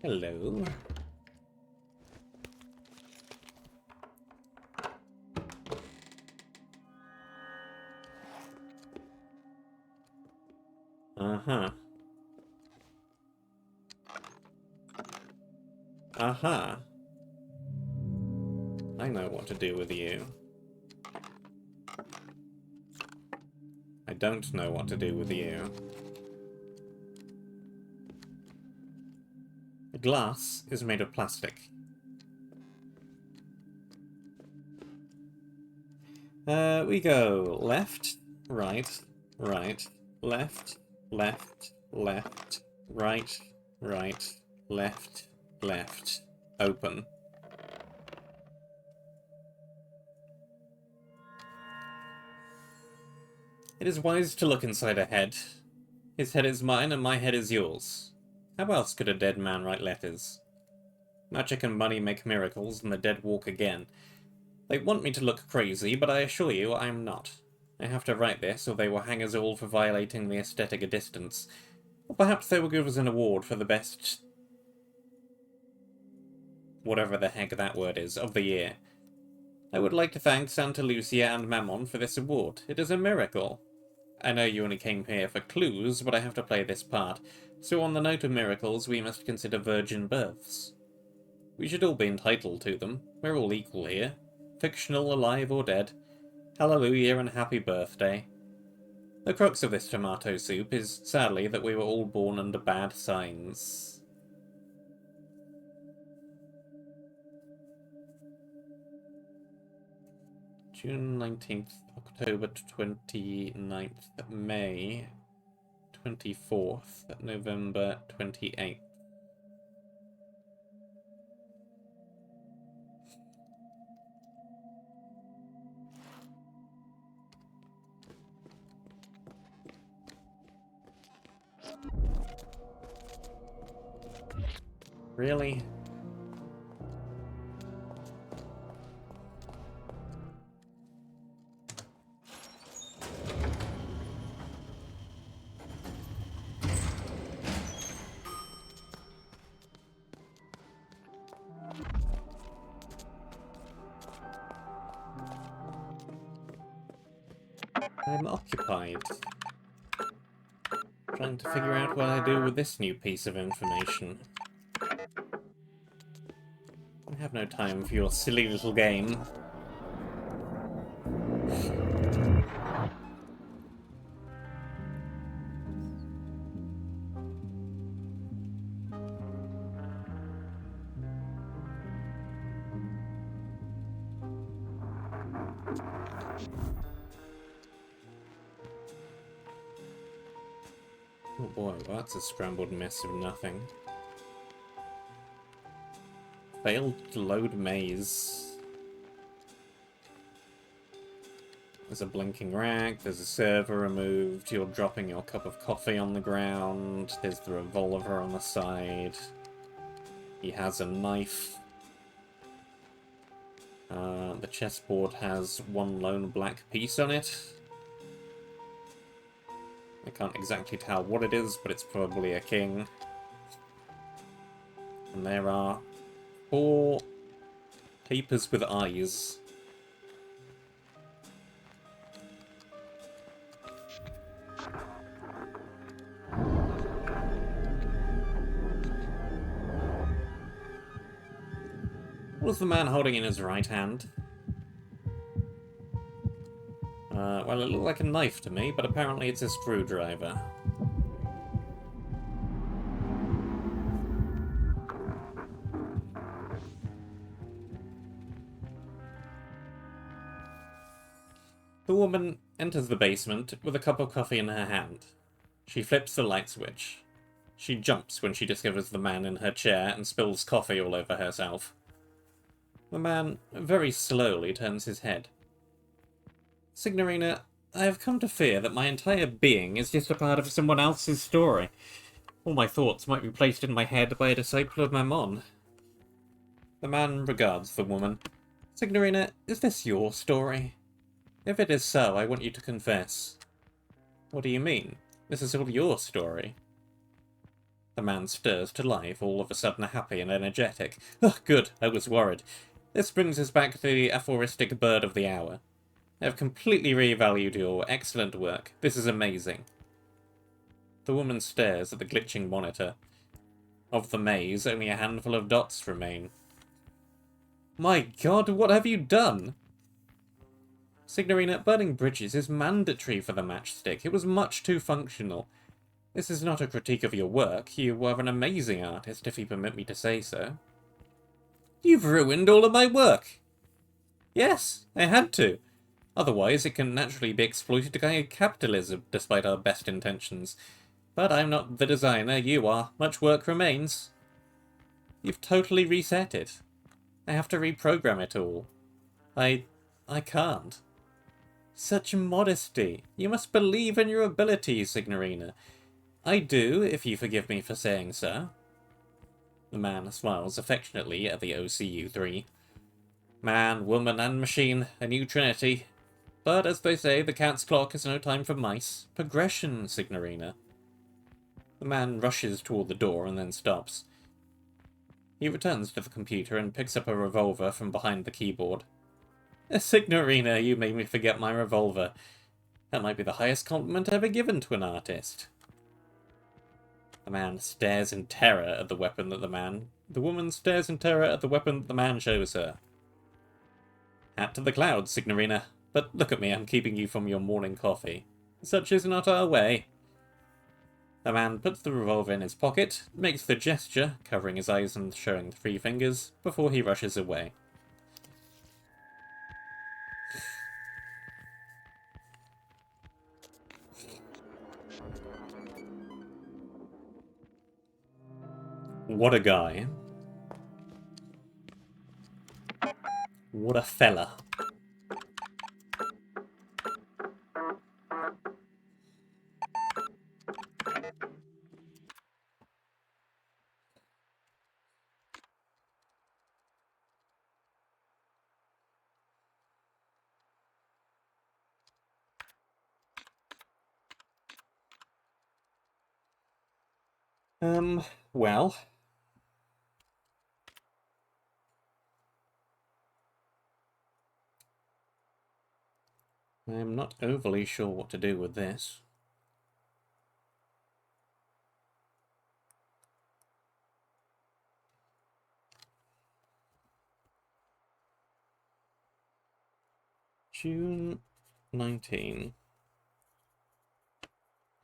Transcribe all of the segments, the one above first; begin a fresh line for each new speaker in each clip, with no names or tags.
Hello. Uh-huh. Uh-huh. I know what to do with you. I don't know what to do with you. The glass is made of plastic. We go left, right, right, left, left, left, right, right, left, left, open. It is wise to look inside a head. His head is mine and my head is yours. How else could a dead man write letters? Magic and money make miracles and the dead walk again. They want me to look crazy, but I assure you I am not. I have to write this, or they will hang us all for violating the aesthetic of distance. Or perhaps they will give us an award for the best... whatever the heck that word is, of the year. I would like to thank Santa Lucia and Mammon for this award. It is a miracle. I know you only came here for clues, but I have to play this part. So on the note of miracles, we must consider virgin births. We should all be entitled to them. We're all equal here. Fictional, alive, or dead. Hallelujah and happy birthday. The crux of this tomato soup is, sadly, that we were all born under bad signs. June 19th, October 29th, May 24th, November 28th. Really? I'm occupied. Trying to figure out what I do with this new piece of information. I have no time for your silly little game. Oh boy, well, that's a scrambled mess of nothing. Failed to load maze. There's a blinking rack, there's a server removed, you're dropping your cup of coffee on the ground, there's the revolver on the side. He has a knife. The chessboard has one lone black piece on it. I can't exactly tell what it is, but it's probably a king. And there are 4 papers with eyes. What was the man holding in his right hand? Well, it looked like a knife to me, but apparently it's a screwdriver. The woman enters the basement with a cup of coffee in her hand. She flips the light switch. She jumps when she discovers the man in her chair and spills coffee all over herself. The man very slowly turns his head. Signorina, I have come to fear that my entire being is just a part of someone else's story. All my thoughts might be placed in my head by a disciple of Mammon. The man regards the woman. Signorina, is this your story? If it is so, I want you to confess. What do you mean? This is all your story. The man stirs to life, all of a sudden happy and energetic. Oh, good, I was worried. This brings us back to the aphoristic bird of the hour. I have completely revalued your excellent work. This is amazing. The woman stares at the glitching monitor. Of the maze, only a handful of dots remain. My god, what have you done? Signorina, burning bridges is mandatory for the matchstick. It was much too functional. This is not a critique of your work. You are an amazing artist, if you permit me to say so. You've ruined all of my work. Yes, I had to. Otherwise, it can naturally be exploited by capitalism, despite our best intentions. But I'm not the designer, you are. Much work remains. You've totally reset it. I have to reprogram it all. I can't. Such modesty. You must believe in your abilities, Signorina. I do, if you forgive me for saying so. The man smiles affectionately at the OCU-3. Man, woman, and machine, a new trinity. But as they say, the cat's clock is no time for mice. Progression, Signorina. The man rushes toward the door and then stops. He returns to the computer and picks up a revolver from behind the keyboard. Signorina, you made me forget my revolver. That might be the highest compliment ever given to an artist. The man stares in terror at the weapon that the woman stares in terror at the weapon that the man shows her. Hat to the clouds, Signorina. But look at me, I'm keeping you from your morning coffee. Such is not our way. The man puts the revolver in his pocket, makes the gesture, covering his eyes and showing 3 fingers, before he rushes away. What a guy. What a fella. Well. I'm not overly sure what to do with this. June 19.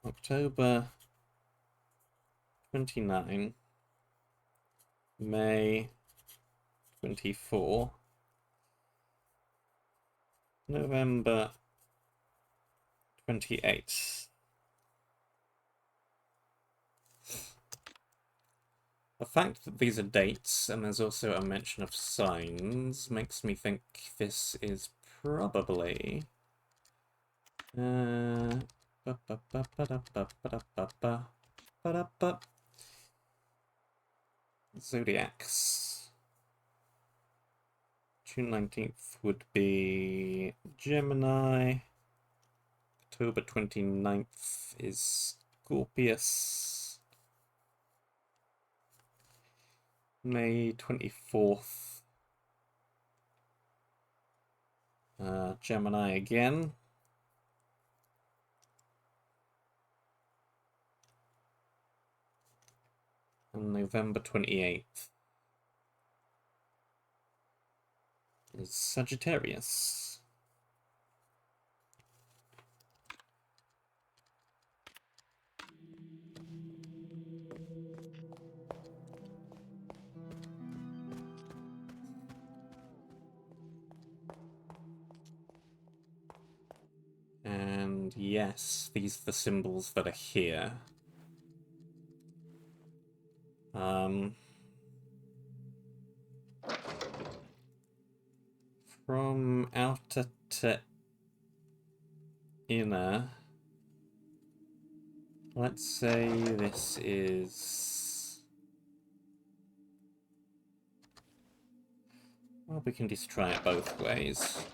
October 29. May 24. November 28. The fact that these are dates, and there's also a mention of signs, makes me think this is probably... Zodiacs. June 19th would be Gemini. October 29th is Scorpius. May 24th. Gemini again. And November 28th is Sagittarius. And yes, these are the symbols that are here. From outer to inner, let's say this is... Well, we can just try it both ways.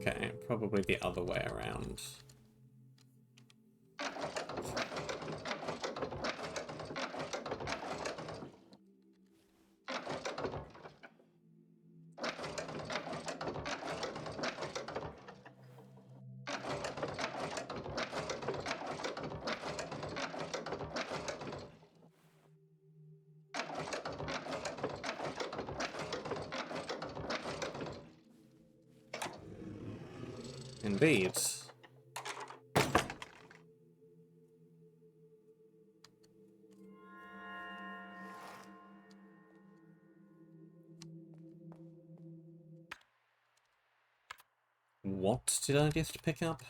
Okay, probably the other way around. Indeed. What did I just pick up?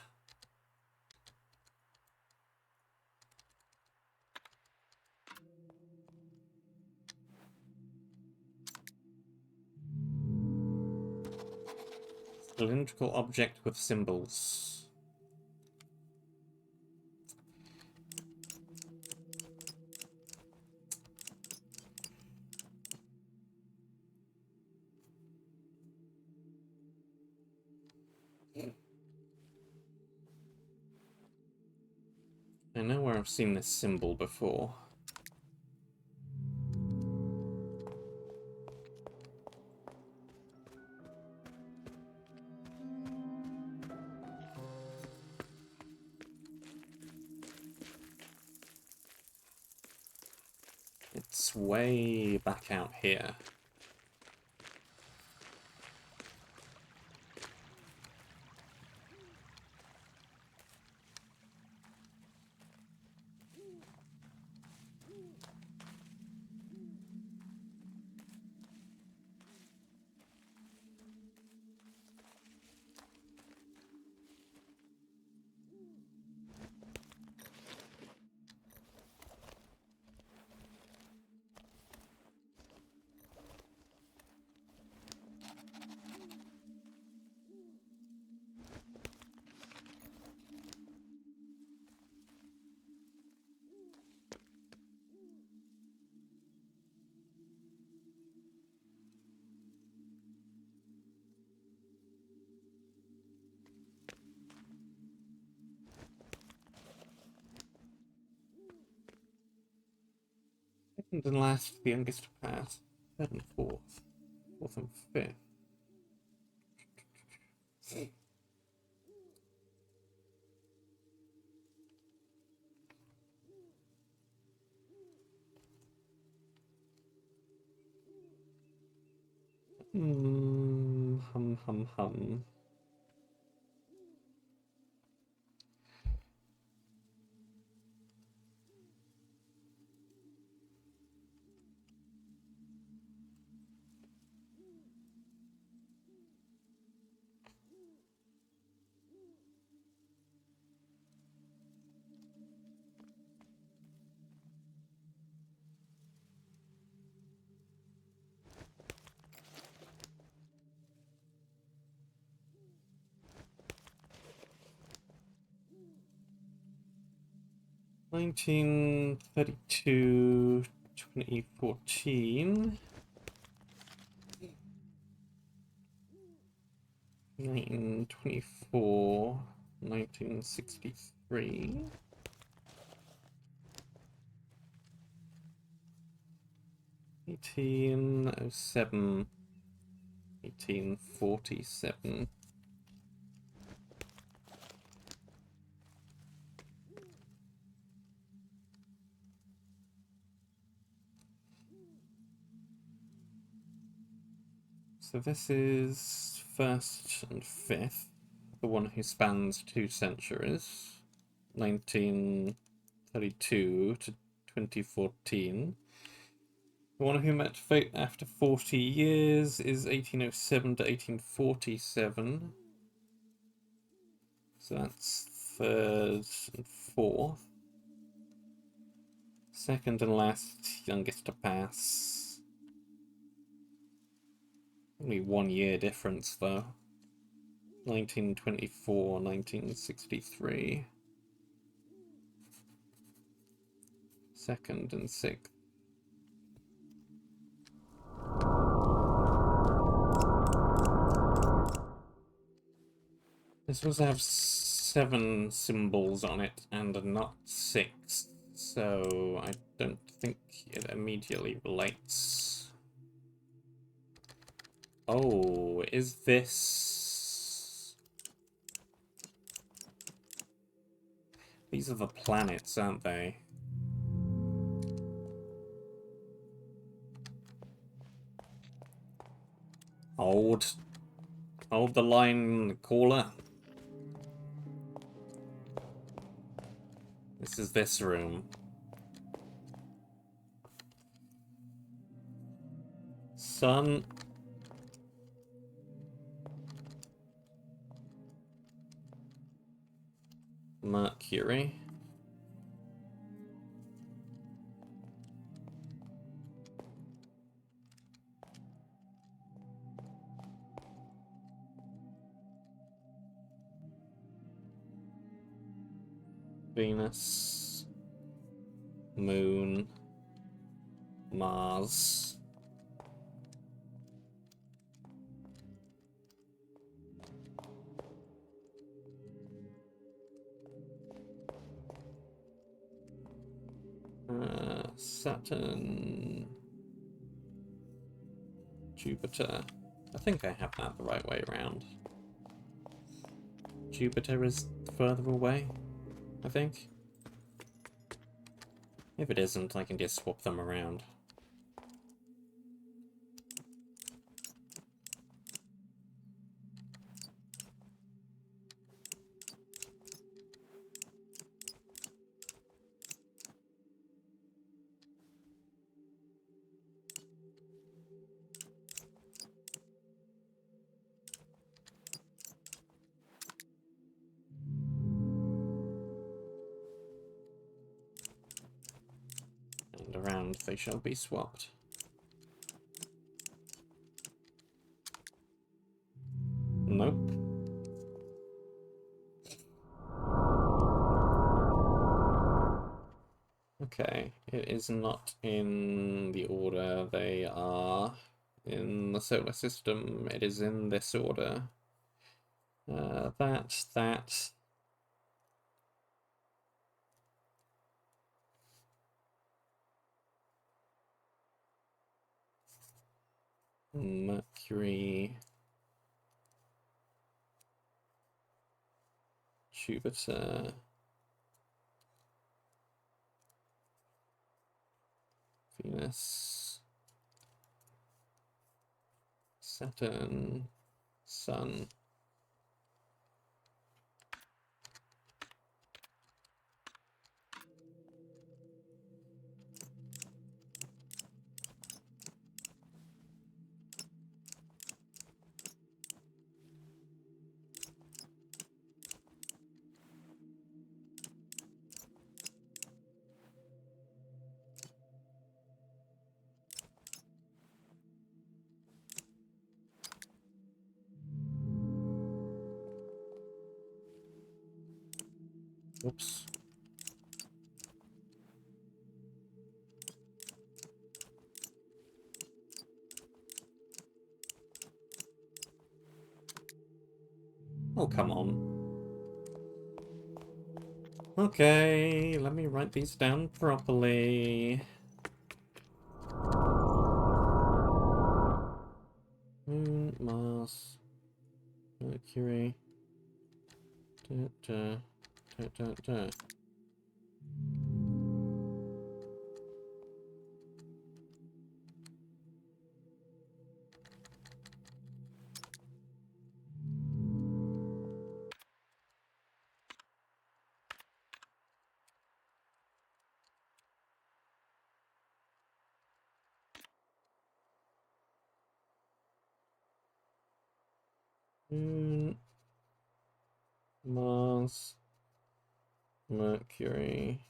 Cylindrical object with symbols. I know where I've seen this symbol before. It's way back out here. Second and last, the youngest to pass. Third and fourth. Fourth and fifth. Hum. 1932, 2014. 1924, 1963. 1807, 1847. So this is first and fifth, the one who spans 2 centuries, 1932 to 2014. The one who met fate after 40 years is 1807 to 1847. So that's third and fourth. Second and last youngest to pass. Only 1 year difference, though. 1924, 1963. Second and sixth. It's supposed to have 7 symbols on it and not 6, so I don't think it immediately relates. Oh, is this... These are the planets, aren't they? Hold the line, caller. This is this room. Sun. Mercury. Venus. Moon. Mars. Saturn. Jupiter. I think I have that the right way around. Jupiter is further away, I think. If it isn't, I can just swap them around. And around they shall be swapped. Nope. Okay, it is not in the order they are in the solar system. It is in this order. That. Mercury. Jupiter. Venus. Saturn. Sun. Oops. Oh, come on. Okay, let me write these down properly. Moon, Mars, Mercury. Da, da, da, da, da. Moon, Mars, Mercury,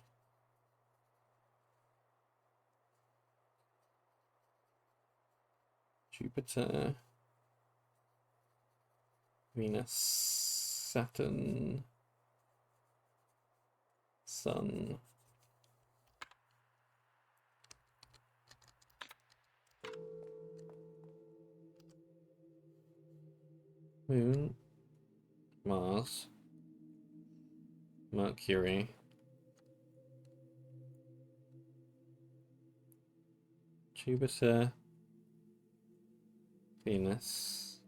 Jupiter, Venus, Saturn, Sun. Moon, Mars, Mercury. Jupiter. Venus.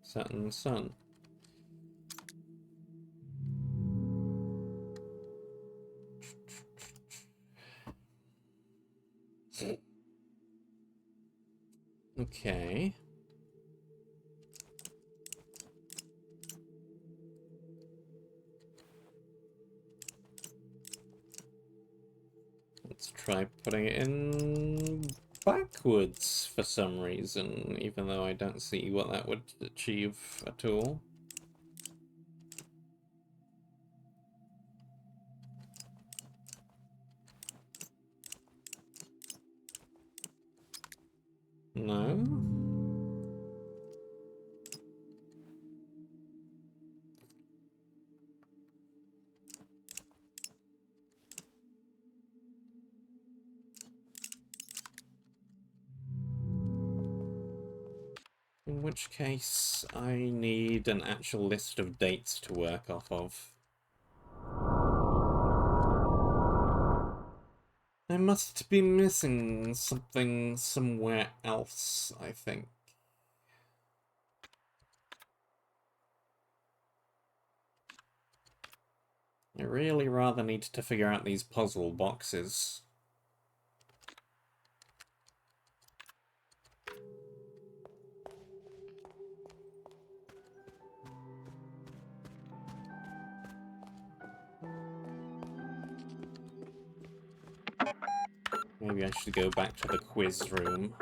Saturn, Sun. Okay. Let's try putting it in backwards for some reason, even though I don't see what that would achieve at all. No? In which case, I need an actual list of dates to work off of. I must be missing something somewhere else, I think. I really rather need to figure out these puzzle boxes. Maybe I should go back to the quiz room.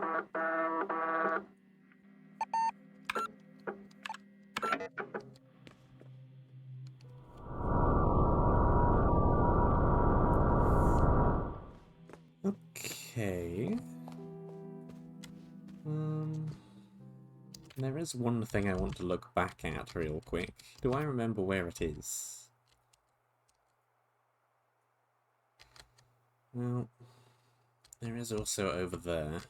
Okay. There is one thing I want to look back at real quick. Do I remember where it is? Well, there is also over there.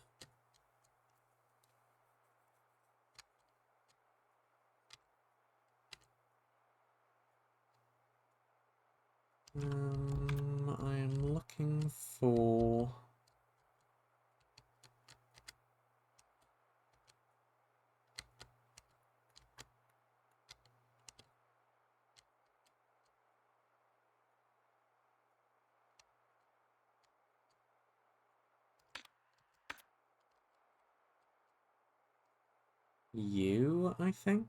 I'm looking for... you, I think?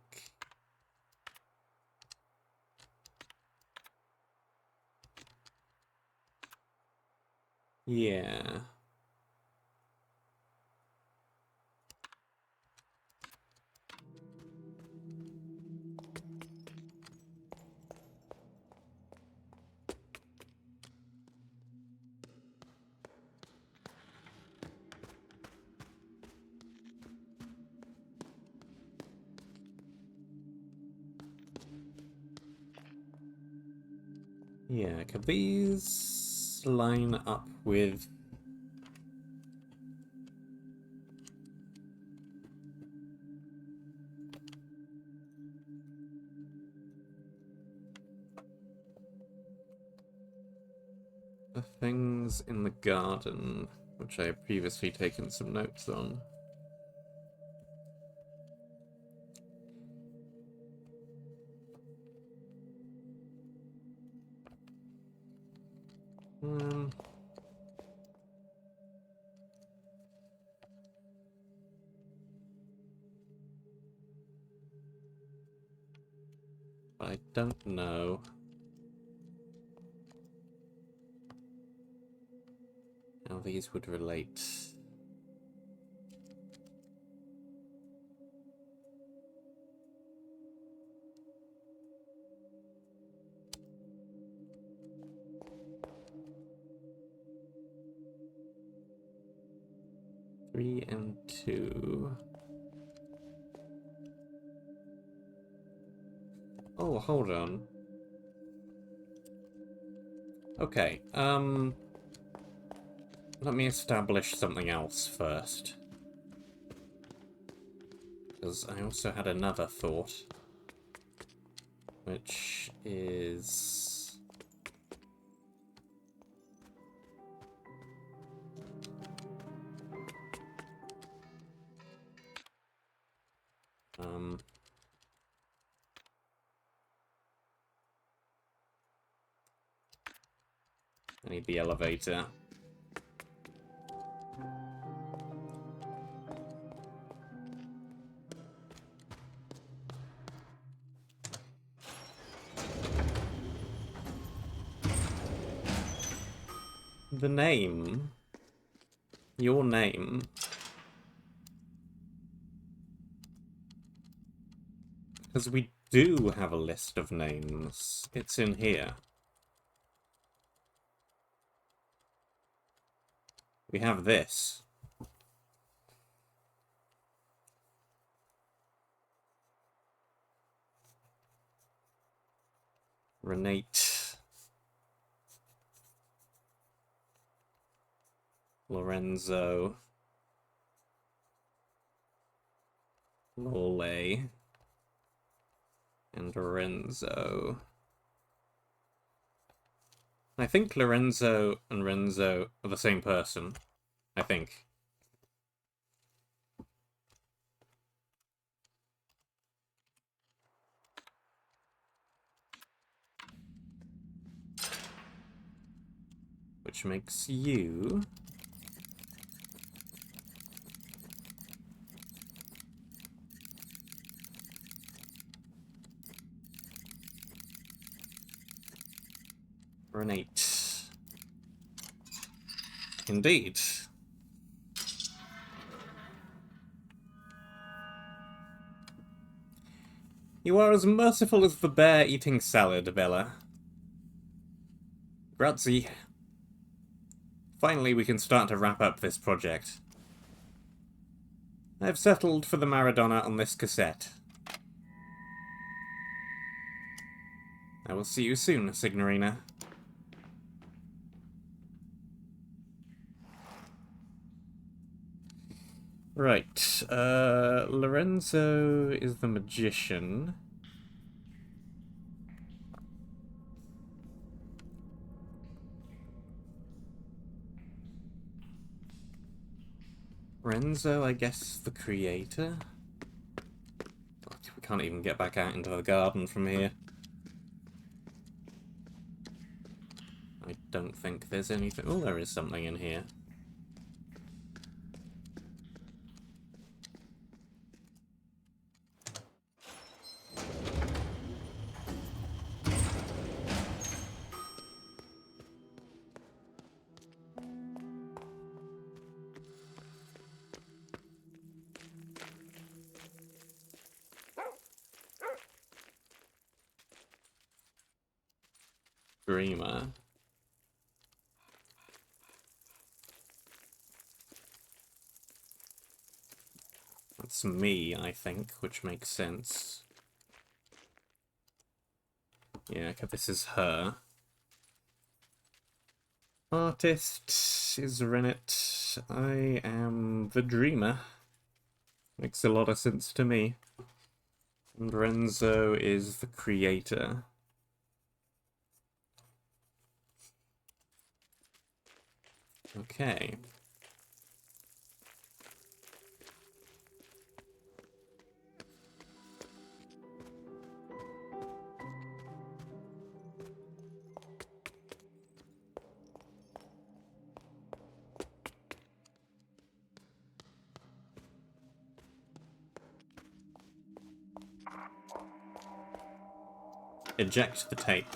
Yeah. Yeah, could these line up with... the things in the garden, which I have previously taken some notes on? I don't know. How these would relate. Three and two. Oh, hold on. Okay, let me establish something else first. Because I also had another thought. which is... I need the elevator. The name. Your name. Because we do have a list of names. It's in here. We have this. Renate. Lorenzo. Lorelei. And Lorenzo. I think Lorenzo and Renzo are the same person. I think. Which makes you... Renate. Indeed. You are as merciful as the bear eating salad, Bella. Grazie. Finally, we can start to wrap up this project. I've settled for the Maradona on this cassette. I will see you soon, Signorina. Right, Lorenzo is the magician. Renzo, I guess, the creator? We can't even get back out into the garden from here. I don't think there's anything... Oh, there is something in here. Dreamer. That's me, I think, which makes sense. Yeah, this is her. Artist is Rennet. I am the dreamer. Makes a lot of sense to me. And Renzo is the creator. Okay. Eject the tape.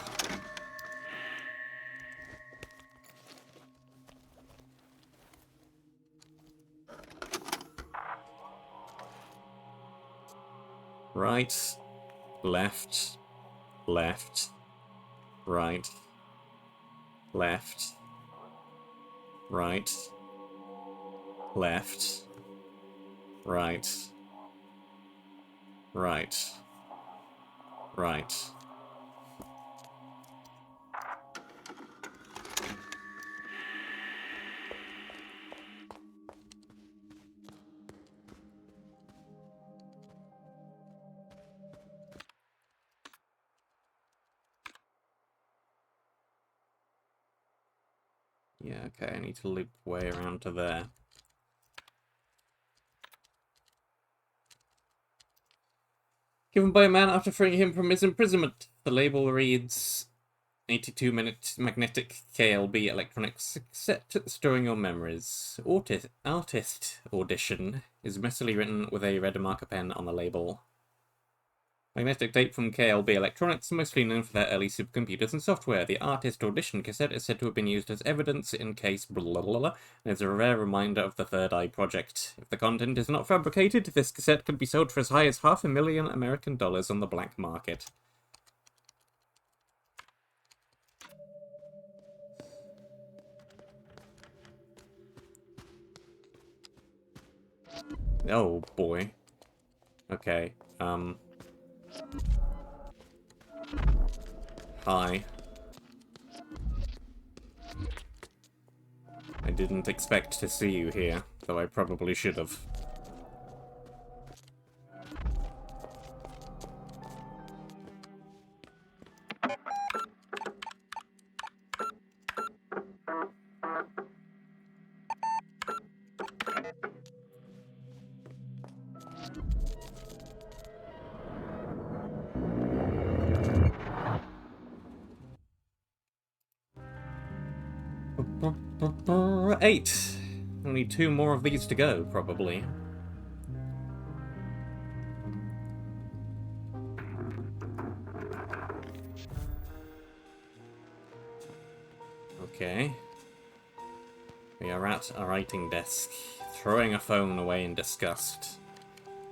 Right, left, left, right, left, right, left, right, right, right. Yeah, okay, I need to loop way around to there. Given by a man after freeing him from his imprisonment. The label reads 82-minute magnetic KLB electronics set storing your memories. Artist audition is messily written with a red marker pen on the label. Magnetic tape from KLB Electronics, mostly known for their early supercomputers and software. The Artist Audition cassette is said to have been used as evidence in case blah blah blah, and is a rare reminder of the Third Eye project. If the content is not fabricated, this cassette could be sold for as high as $500,000 American on the black market. Oh boy. Okay, Hi. I didn't expect to see you here, though I probably should have. Eight! Only 2 more of these to go, probably. Okay. We are at a writing desk, throwing a phone away in disgust.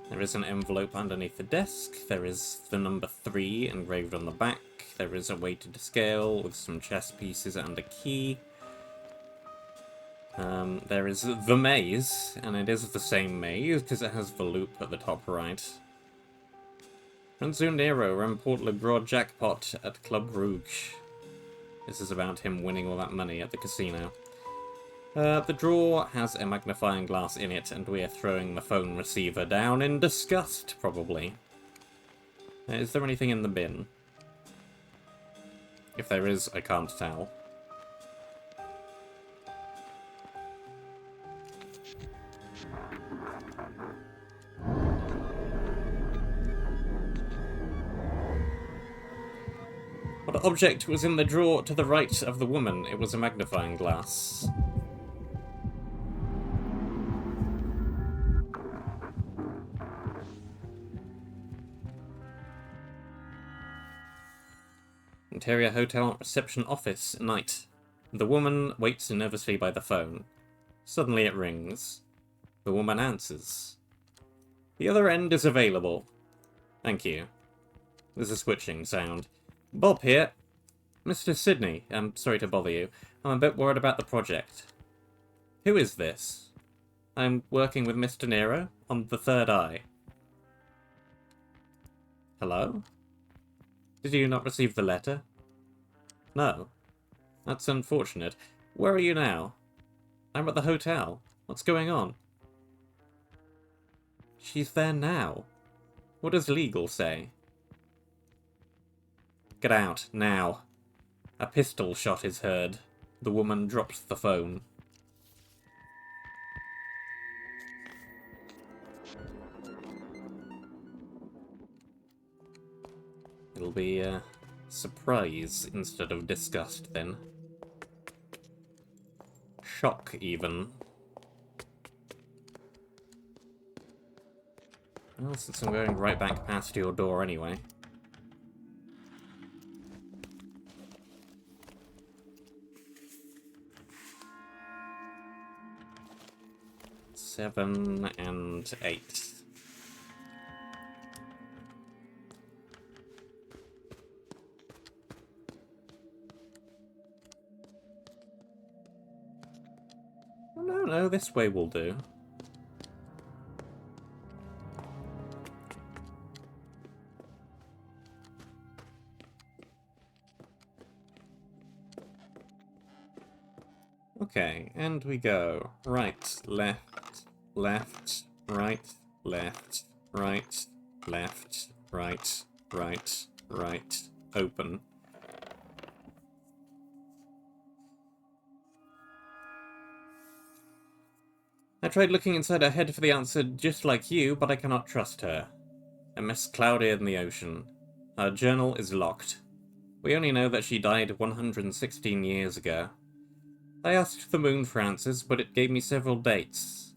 There is an envelope underneath the desk, there is the number 3 engraved on the back, there is a weighted scale with some chess pieces and a key. There is the maze, and it is the same maze because it has the loop at the top right. Renzo Nero report Le Gros jackpot at Club Rouge. This is about him winning all that money at the casino. The drawer has a magnifying glass in it, and we are throwing the phone receiver down in disgust, probably. Is there anything in the bin? If there is, I can't tell. What object was in the drawer to the right of the woman? It was a magnifying glass. Interior hotel reception office, night. The woman waits nervously by the phone. Suddenly it rings. The woman answers. The other end is available. Thank you. There's a switching sound. Bob here. Mr. Sidney, I'm sorry to bother you. I'm a bit worried about the project. Who is this? I'm working with Mr. Nero on the Third Eye. Hello? Did you not receive the letter? No. That's unfortunate. Where are you now? I'm at the hotel. What's going on? She's there now. What does legal say? Get out, now. A pistol shot is heard. The woman drops the phone. It'll be surprise instead of disgust then. Shock, even. Well, since I'm going right back past your door anyway. Seven and 8. Oh, no, this way will do. Okay, and we go right, left, left, right, left, right, left, right, right, right, open. I tried looking inside her head for the answer just like you, but I cannot trust her. A mist cloudier than the ocean. Her journal is locked. We only know that she died 116 years ago. I asked the moon for answers, but it gave me several dates.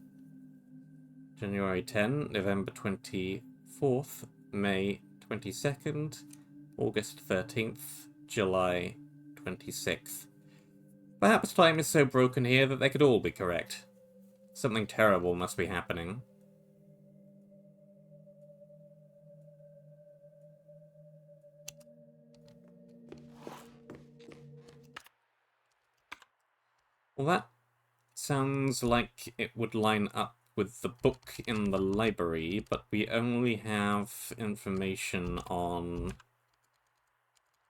January 10, November 24th, May 22nd, August 13th, July 26th. Perhaps time is so broken here that they could all be correct. Something terrible must be happening. Well, that sounds like it would line up with the book in the library, but we only have information on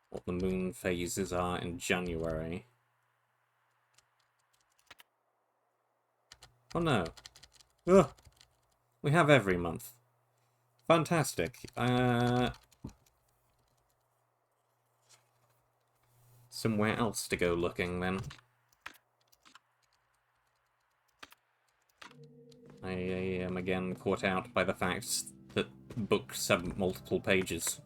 what the moon phases are in January. Oh no. Ugh. We have every month. Fantastic. Somewhere else to go looking then. I am again caught out by the fact that books have multiple pages.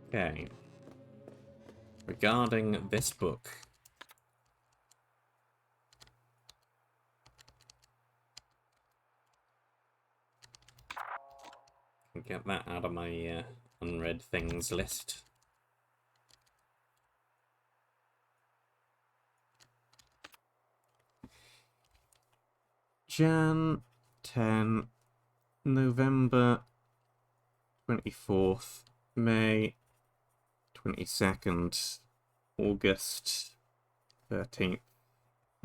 Okay. Regarding this book. Get that out of my unread things list. Jan 10, November 24th, May 22nd, August 13th,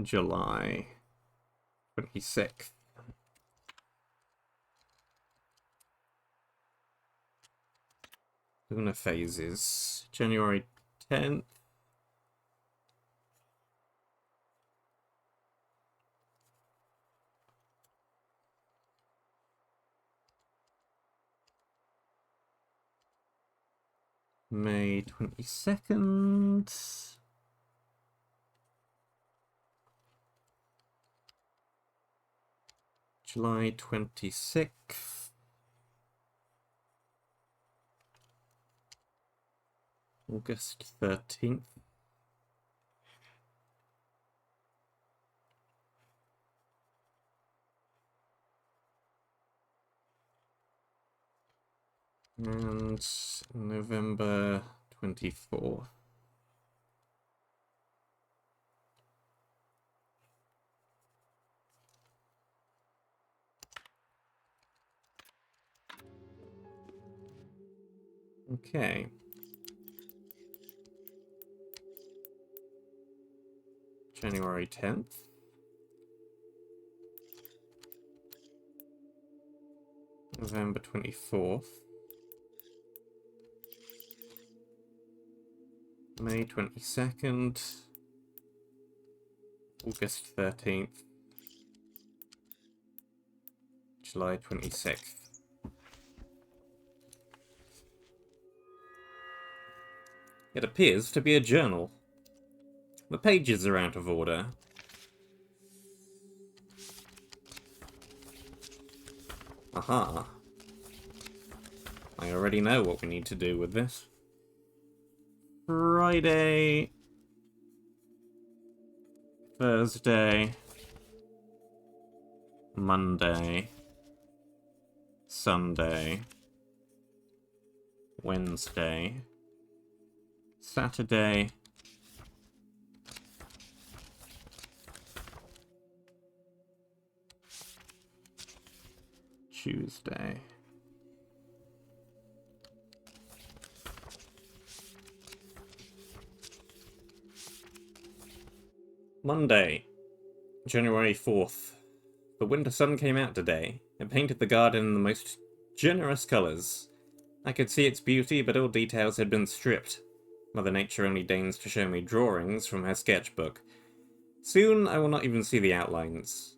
July 26th. Lunar phases. January 10th. May 22nd. July 26th. August 13th. And November 24th. Okay. January 10th. November 24th. May 22nd. August 13th. July 26th. It appears to be a journal. The pages are out of order. Aha. I already know what we need to do with this. Friday. Thursday. Monday. Sunday. Wednesday. Saturday. Tuesday. Monday, January 4th. The winter sun came out today. It painted the garden in the most generous colours. I could see its beauty, but all details had been stripped. Mother Nature only deigns to show me drawings from her sketchbook. Soon I will not even see the outlines.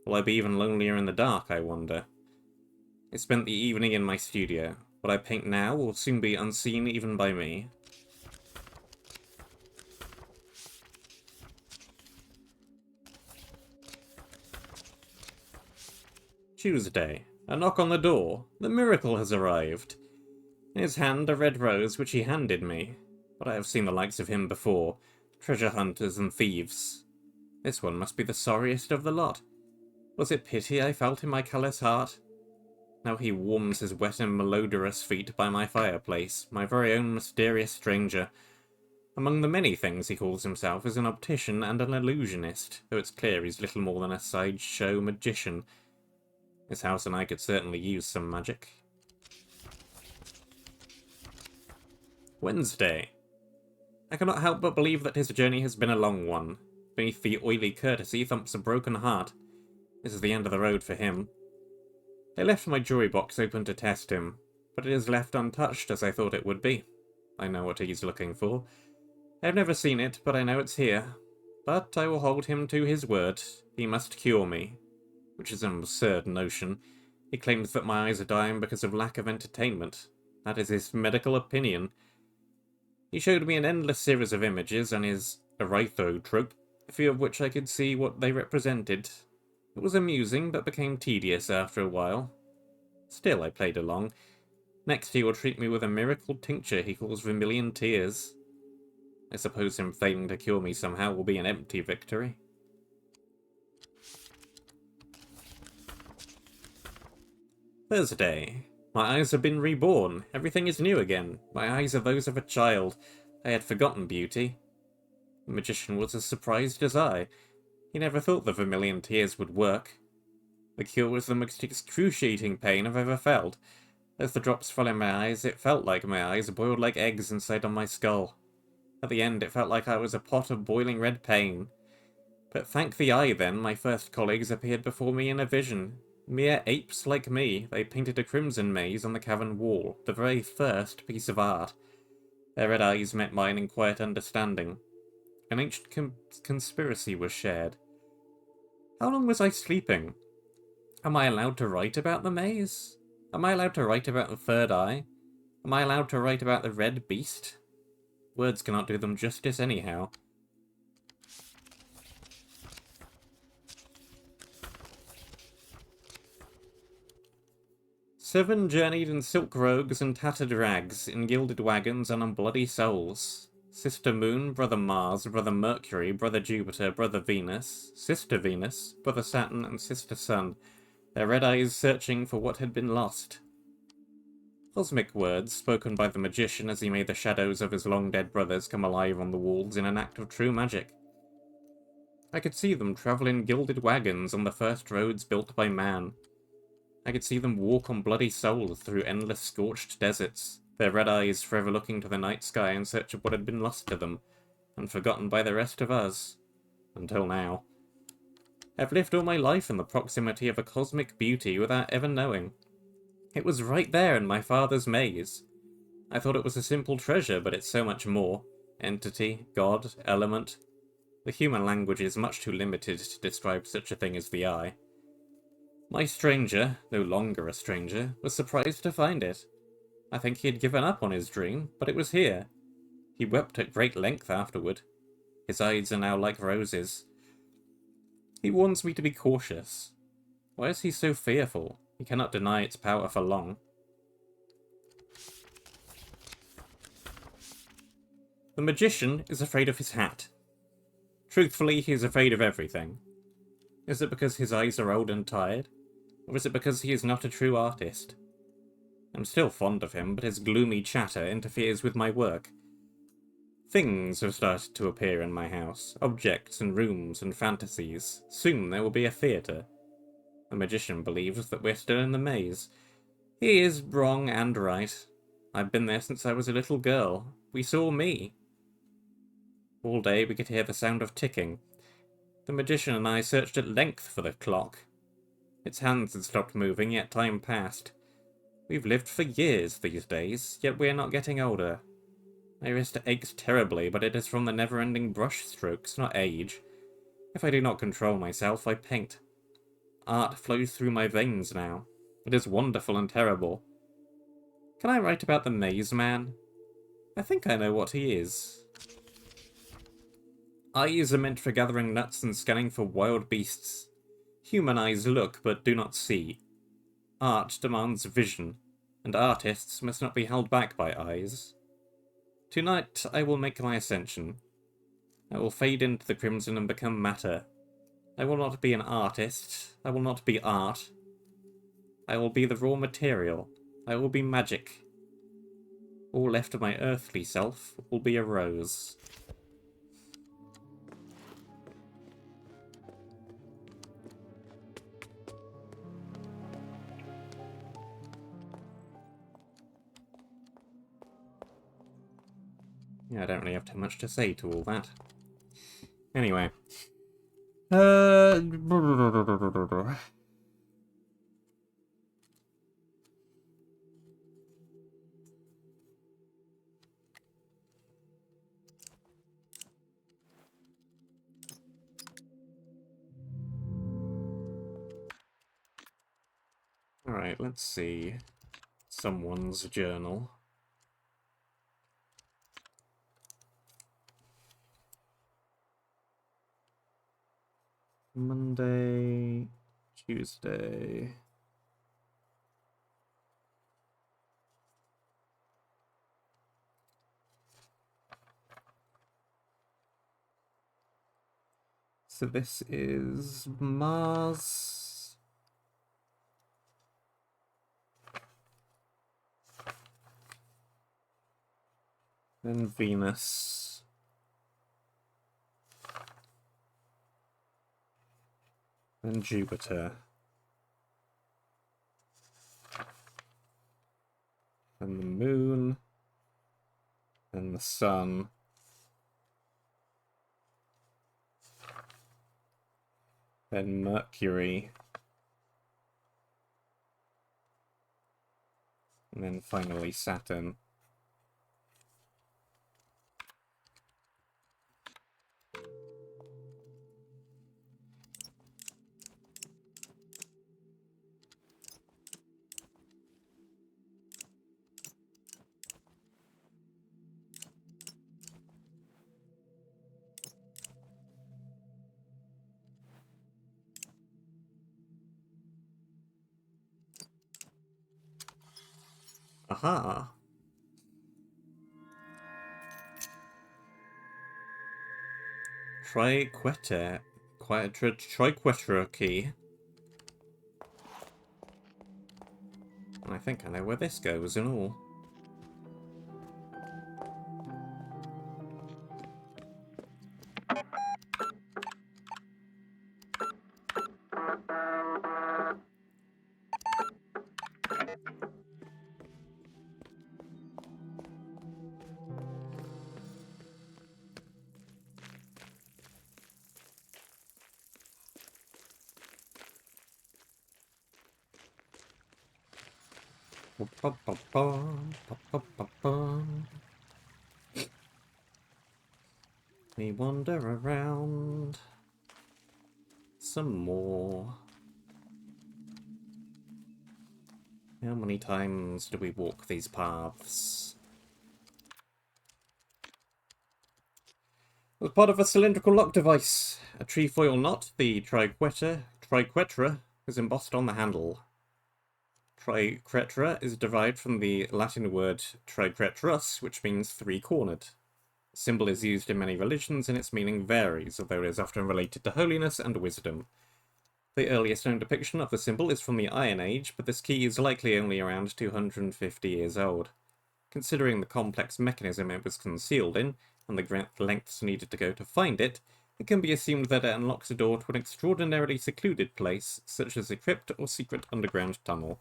Will I be even lonelier in the dark, I wonder? I spent the evening in my studio. What I paint now will soon be unseen even by me. Tuesday. A knock on the door. The miracle has arrived. In his hand a red rose which he handed me. But I have seen the likes of him before. Treasure hunters and thieves. This one must be the sorriest of the lot. Was it pity I felt in my callous heart? Now he warms his wet and malodorous feet by my fireplace, my very own mysterious stranger. Among the many things he calls himself is an optician and an illusionist, though it's clear he's little more than a sideshow magician. His house and I could certainly use some magic. Wednesday. I cannot help but believe that his journey has been a long one. Beneath the oily courtesy thumps a broken heart. This is the end of the road for him. I left my jewelry box open to test him, but it is left untouched as I thought it would be. I know what he's looking for. I have never seen it, but I know it's here. But I will hold him to his word. He must cure me. Which is an absurd notion. He claims that my eyes are dying because of lack of entertainment. That is his medical opinion. He showed me an endless series of images on his erythrotrope, a few of which I could see what they represented. It was amusing, but became tedious after a while. Still, I played along. Next he will treat me with a miracle tincture he calls vermilion tears. I suppose him failing to cure me somehow will be an empty victory. Thursday. My eyes have been reborn. Everything is new again. My eyes are those of a child. I had forgotten beauty. The magician was as surprised as I. He never thought the vermilion tears would work. The cure was the most excruciating pain I've ever felt. As the drops fell in my eyes, it felt like my eyes boiled like eggs inside on my skull. At the end, it felt like I was a pot of boiling red pain. But thank the eye, then, my first colleagues appeared before me in a vision. Mere apes like me, they painted a crimson maze on the cavern wall, the very first piece of art. Their red eyes met mine in quiet understanding. An ancient conspiracy was shared. How long was I sleeping? Am I allowed to write about the maze? Am I allowed to write about the third eye? Am I allowed to write about the red beast? Words cannot do them justice anyhow. Seven journeyed in silk robes and tattered rags, in gilded wagons and on bloody souls. Sister Moon, Brother Mars, Brother Mercury, Brother Jupiter, Brother Venus, Sister Venus, Brother Saturn, and Sister Sun, their red eyes searching for what had been lost. Cosmic words spoken by the magician as he made the shadows of his long-dead brothers come alive on the walls in an act of true magic. I could see them travel in gilded wagons on the first roads built by man. I could see them walk on bloody souls through endless scorched deserts, their red eyes forever looking to the night sky in search of what had been lost to them, and forgotten by the rest of us. Until now. I've lived all my life in the proximity of a cosmic beauty without ever knowing. It was right there in my father's maze. I thought it was a simple treasure, but it's so much more. Entity, god, element. The human language is much too limited to describe such a thing as the eye. My stranger, no longer a stranger, was surprised to find it. I think he had given up on his dream, but it was here. He wept at great length afterward. His eyes are now like roses. He warns me to be cautious. Why is he so fearful? He cannot deny its power for long. The magician is afraid of his hat. Truthfully, he is afraid of everything. Is it because his eyes are old and tired? Or is it because he is not a true artist? I'm still fond of him, but his gloomy chatter interferes with my work. Things have started to appear in my house. Objects and rooms and fantasies. Soon there will be a theatre. The magician believes that we're still in the maze. He is wrong and right. I've been there since I was a little girl. We saw me. All day we could hear the sound of ticking. The magician and I searched at length for the clock. Its hands had stopped moving, yet time passed. We've lived for years these days, yet we are not getting older. My wrist aches terribly, but it is from the never-ending brush strokes, not age. If I do not control myself, I paint. Art flows through my veins now. It is wonderful and terrible. Can I write about the Maze Man? I think I know what he is. Eyes are meant for gathering nuts and scanning for wild beasts. Human eyes look, but do not see. Art demands vision, and artists must not be held back by eyes. Tonight I will make my ascension. I will fade into the crimson and become matter. I will not be an artist. I will not be art. I will be the raw material. I will be magic. All left of my earthly self will be a rose. Yeah, I don't really have too much to say to all that. Anyway. Alright, let's see. Someone's journal. Monday, Tuesday. So this is Mars. Then Venus. Then Jupiter. Then the Moon. Then the Sun. Then Mercury. And then finally Saturn. Aha! Triquetra key. And I think I know where this goes and all. We wander around some more. How many times do we walk these paths? As part of a cylindrical lock device, a trefoil knot, the triquetra, is embossed on the handle. Triquetra is derived from the Latin word triquetrus, which means three-cornered. The symbol is used in many religions and its meaning varies, although it is often related to holiness and wisdom. The earliest known depiction of the symbol is from the Iron Age, but this key is likely only around 250 years old. Considering the complex mechanism it was concealed in, and the lengths needed to go to find it, it can be assumed that it unlocks a door to an extraordinarily secluded place, such as a crypt or secret underground tunnel.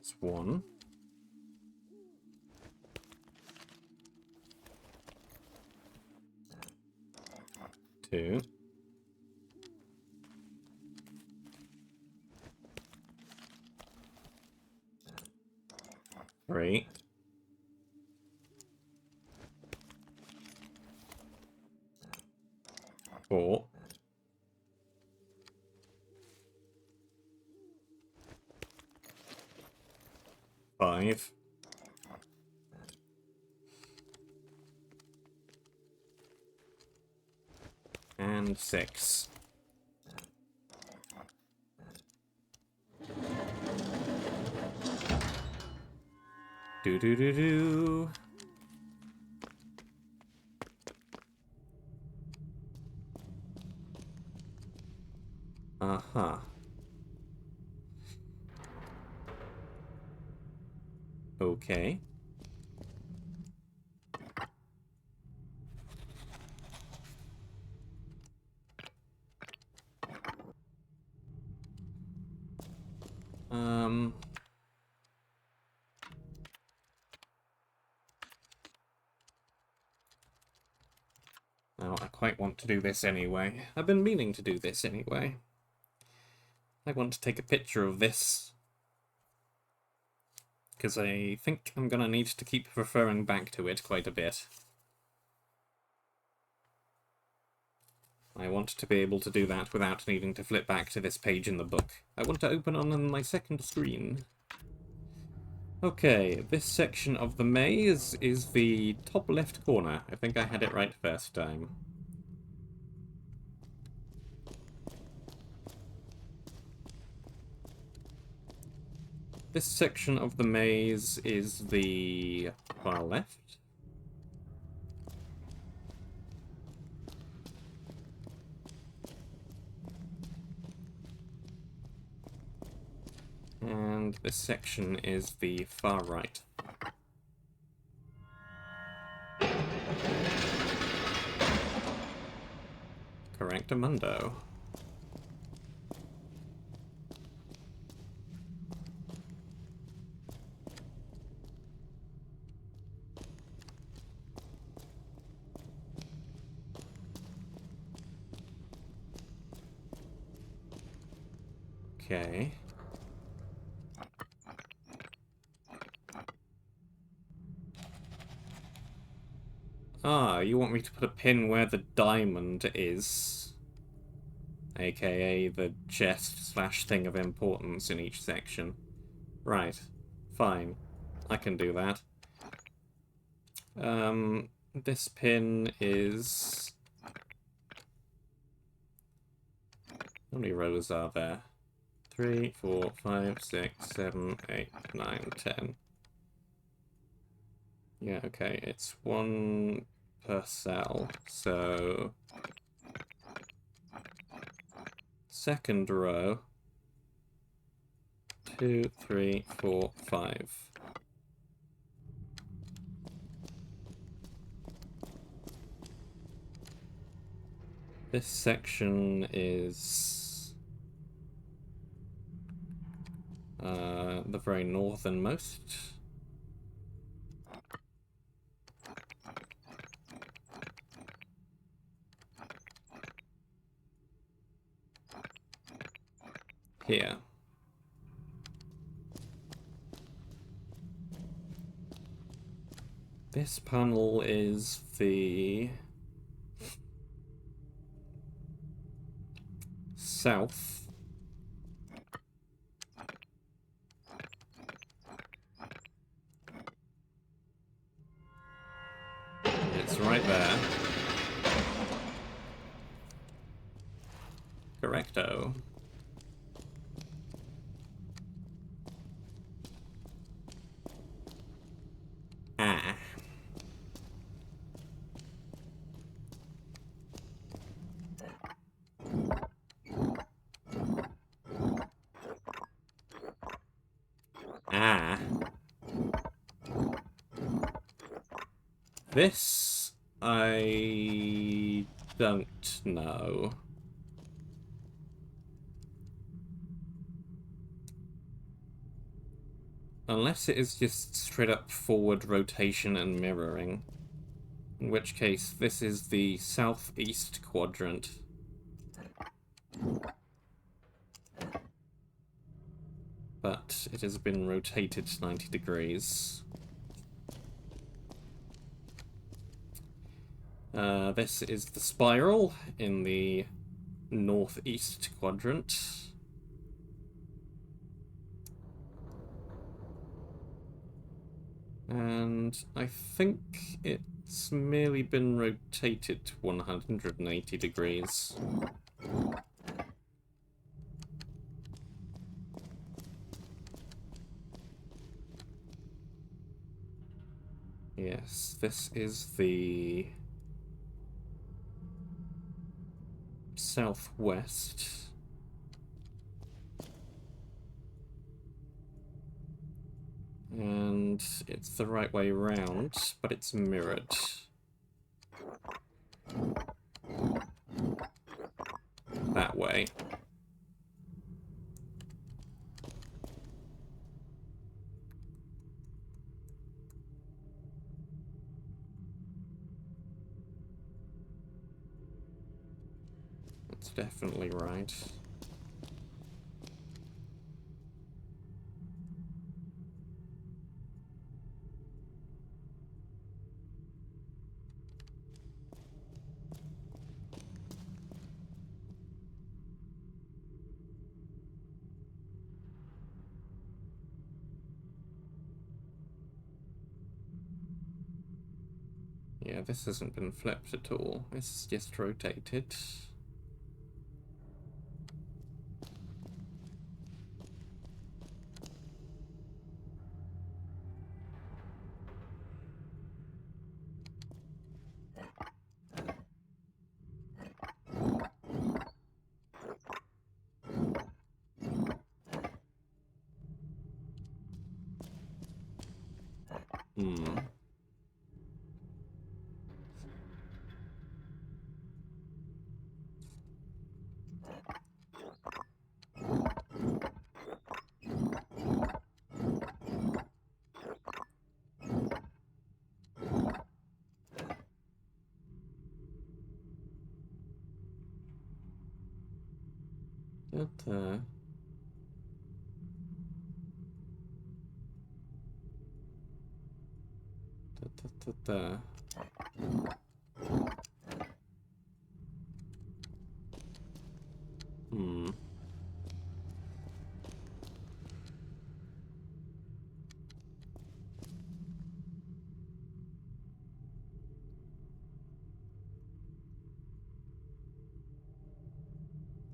It's 1. 2. 3. 4. 5. And 6. Do do do do. Uh-huh. Okay. Now, I quite want to do this anyway. I've been meaning to do this anyway. I want to take a picture of this, because I think I'm gonna need to keep referring back to it quite a bit. I want to be able to do that without needing to flip back to this page in the book. I want to open on my second screen. Okay, this section of the maze is the top left corner. I think I had it right first time. This section of the maze is the far left. And this section is the far right. Correctamundo. Okay. Ah, you want me to put a pin where the diamond is, aka the chest/thing of importance in each section. Right. Fine. I can do that. This pin is... How many rows are there? 3, 4, 5, 6, 7, 8, 9, 10. Yeah, okay, it's 1 per cell, so... Second row. 2, 3, 4, 5. This section is the very northernmost. Here. This panel is the south. It's right there. Correcto. Ah. Ah. This... I don't know. Unless it is just straight up forward rotation and mirroring. In which case, this is the southeast quadrant. But it has been rotated 90 degrees. This is the spiral in the northeast quadrant. And I think it's merely been rotated 180 degrees. Yes, this is the southwest. And it's the right way round, but it's mirrored. That way. That's definitely right. Yeah, this hasn't been flipped at all. It's just rotated. Hmm. But, da. Hmm.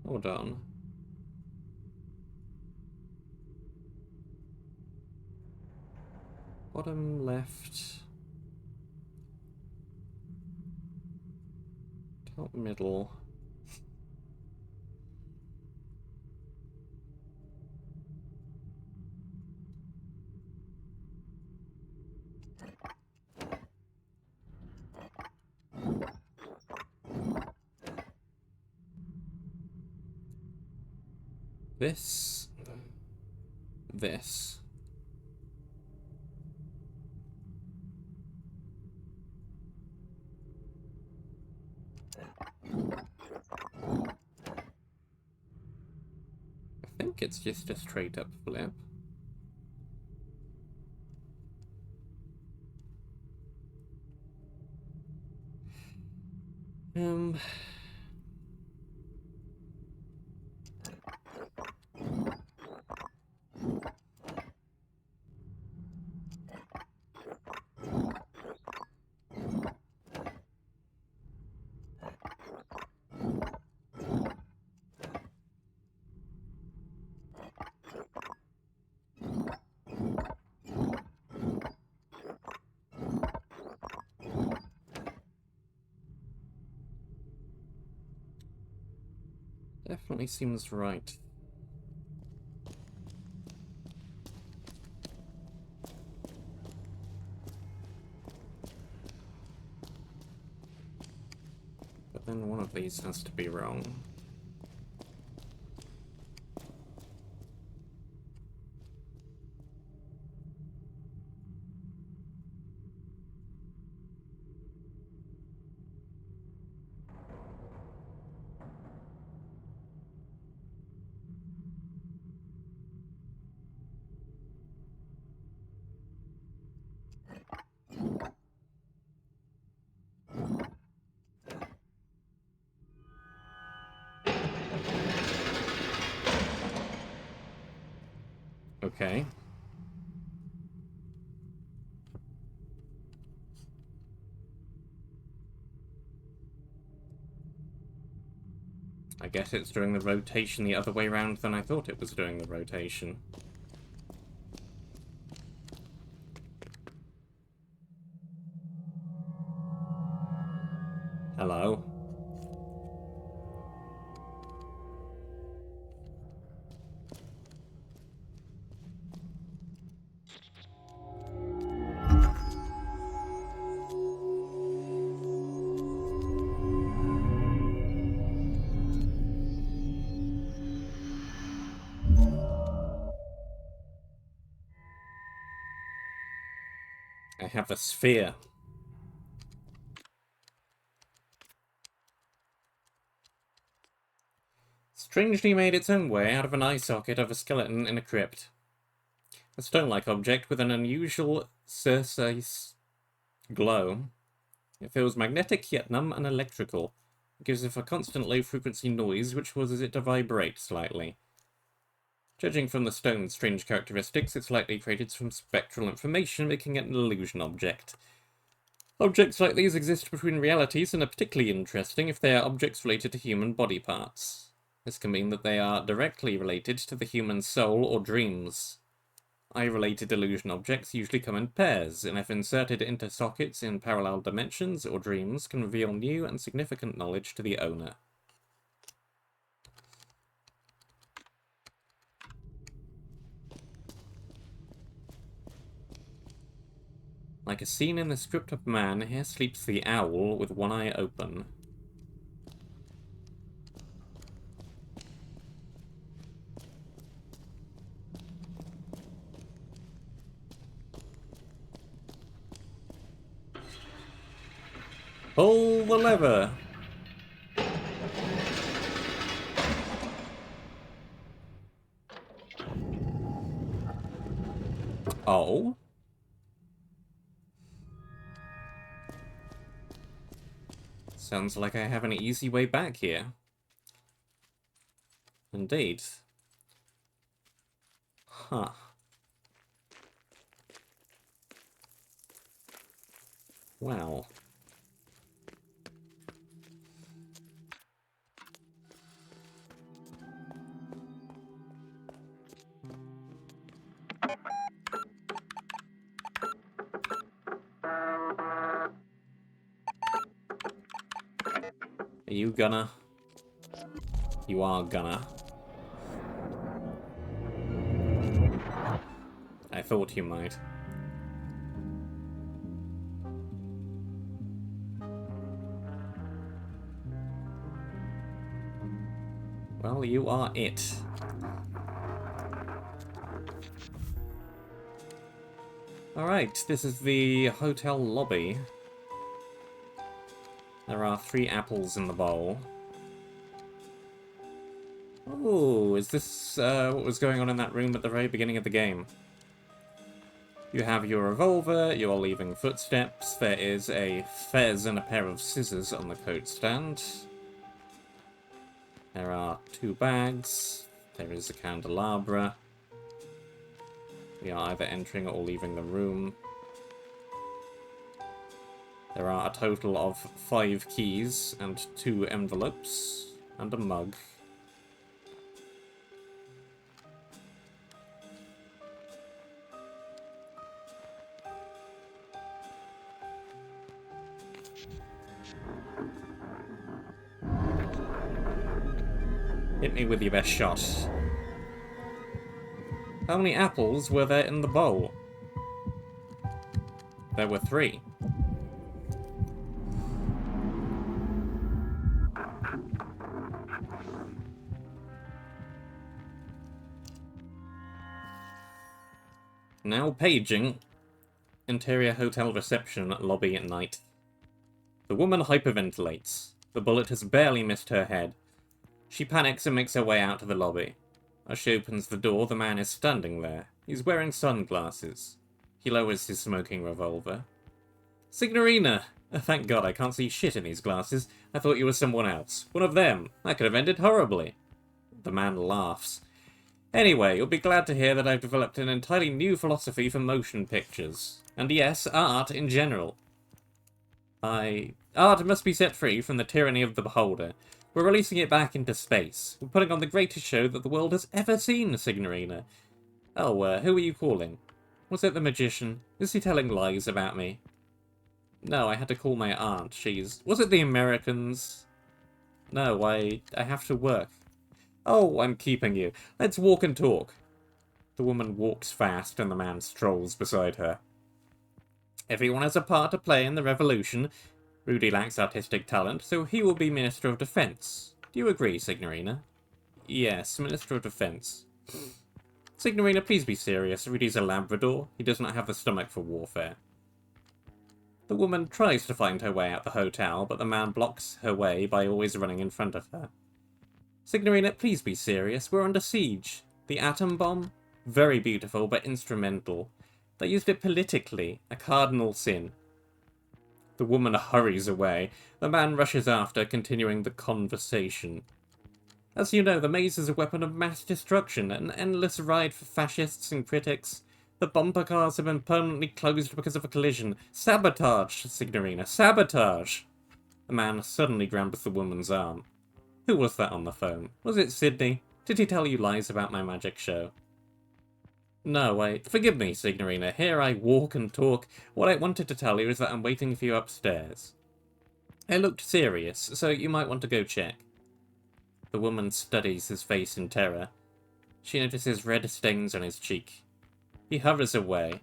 Hold on. Bottom left. Top middle. This. This. I think it's just a straight up flip. Definitely seems right. But then one of these has to be wrong. Okay. I guess it's doing the rotation the other way round than I thought it was doing the rotation. Hello. I have the sphere. Strangely made its own way out of an eye socket of a skeleton in a crypt. A stone-like object with an unusual surface glow. It feels magnetic yet numb and electrical. It gives off a constant low-frequency noise which causes it to vibrate slightly. Judging from the stone's strange characteristics, it's likely created from spectral information, making it an illusion object. Objects like these exist between realities and are particularly interesting if they are objects related to human body parts. This can mean that they are directly related to the human soul or dreams. Eye-related illusion objects usually come in pairs, and if inserted into sockets in parallel dimensions or dreams, can reveal new and significant knowledge to the owner. Like a scene in the script of man, here sleeps the owl with one eye open. Pull the lever! Oh? Sounds like I have an easy way back here. Indeed. Huh. Well. Are you gonna? You are gonna. I thought you might. Well, you are it. Alright, this is the hotel lobby. There are 3 apples in the bowl. Oh, is this what was going on in that room at the very beginning of the game? You have your revolver, you're leaving footsteps, there is a fez and a pair of scissors on the coat stand. There are 2 bags, there is a candelabra. We are either entering or leaving the room. There are a total of 5 keys and 2 envelopes and a mug. Hit me with your best shot. How many apples were there in the bowl? There were 3. Now paging. Interior hotel reception lobby at night. The woman hyperventilates. The bullet has barely missed her head. She panics and makes her way out to the lobby. As she opens the door, the man is standing there. He's wearing sunglasses. He lowers his smoking revolver. Signorina! Thank God I can't see shit in these glasses. I thought you were someone else. One of them. That could have ended horribly. The man laughs. Anyway, you'll be glad to hear that I've developed an entirely new philosophy for motion pictures. And yes, art in general. Art must be set free from the tyranny of the beholder. We're releasing it back into space. We're putting on the greatest show that the world has ever seen, Signorina. Oh, who are you calling? Was it the magician? Is he telling lies about me? No, I had to call my aunt. Was it the Americans? No, I have to work. Oh, I'm keeping you. Let's walk and talk. The woman walks fast and the man strolls beside her. Everyone has a part to play in the revolution. Rudy lacks artistic talent, so he will be Minister of Defense. Do you agree, Signorina? Yes, Minister of Defense. Signorina, please be serious. Rudy's a Labrador. He does not have the stomach for warfare. The woman tries to find her way out the hotel, but the man blocks her way by always running in front of her. Signorina, please be serious. We're under siege. The atom bomb? Very beautiful, but instrumental. They used it politically, a cardinal sin. The woman hurries away. The man rushes after, continuing the conversation. As you know, the maze is a weapon of mass destruction, an endless ride for fascists and critics. The bumper cars have been permanently closed because of a collision. Sabotage, Signorina, sabotage! The man suddenly grabs the woman's arm. Who was that on the phone? Was it Sydney? Did he tell you lies about my magic show? No, forgive me, Signorina. Here I walk and talk. What I wanted to tell you is that I'm waiting for you upstairs. I looked serious, so you might want to go check. The woman studies his face in terror. She notices red stains on his cheek. He hovers away.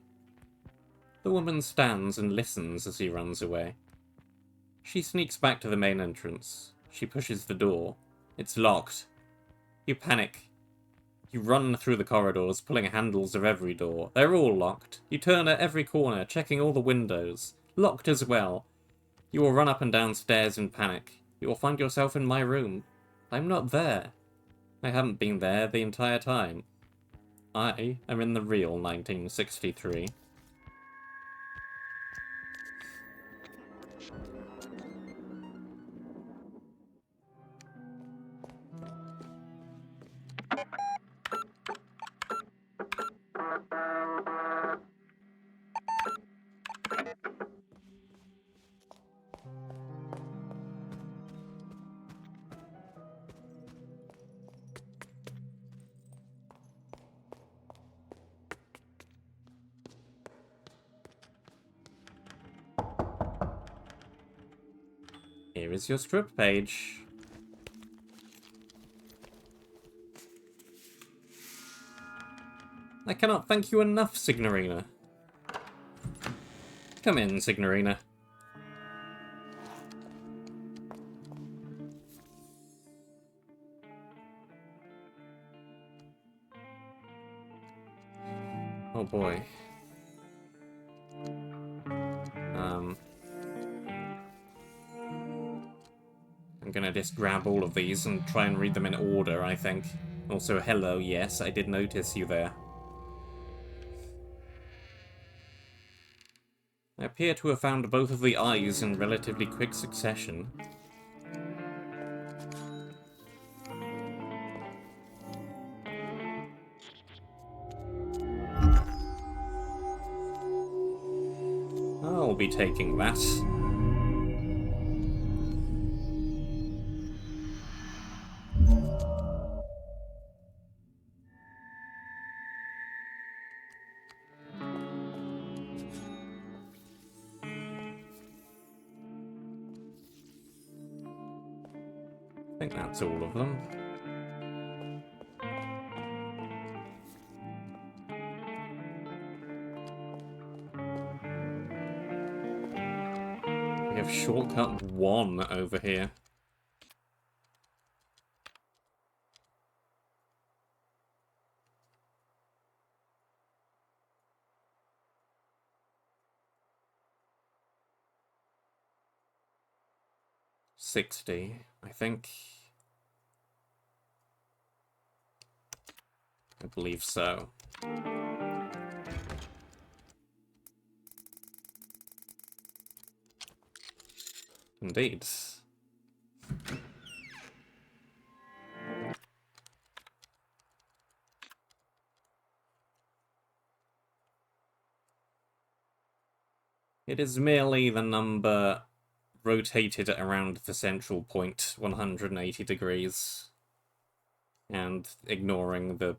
The woman stands and listens as he runs away. She sneaks back to the main entrance. She pushes the door. It's locked. You panic. You run through the corridors, pulling handles of every door. They're all locked. You turn at every corner, checking all the windows. Locked as well. You will run up and down stairs in panic. You will find yourself in my room. I'm not there. I haven't been there the entire time. I am in the real 1963. Here is your script page. I cannot thank you enough, Signorina. Come in, Signorina. Oh boy. I'm gonna just grab all of these and try and read them in order, I think. Also, hello, yes, I did notice you there. I appear to have found both of the eyes in relatively quick succession. I'll be taking that. I think that's all of them. We have shortcut 1 over here. $60, I think. I believe so. Indeed. It is merely the number rotated around the central point 180 degrees and ignoring the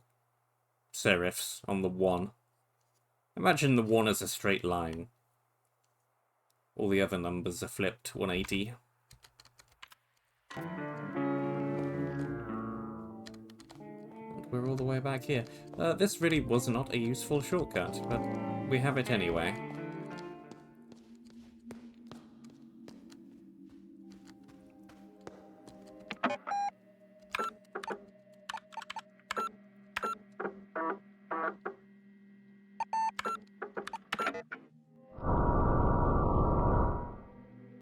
serifs on the 1. Imagine the 1 as a straight line. All the other numbers are flipped 180. And we're all the way back here. This really was not a useful shortcut, but we have it anyway.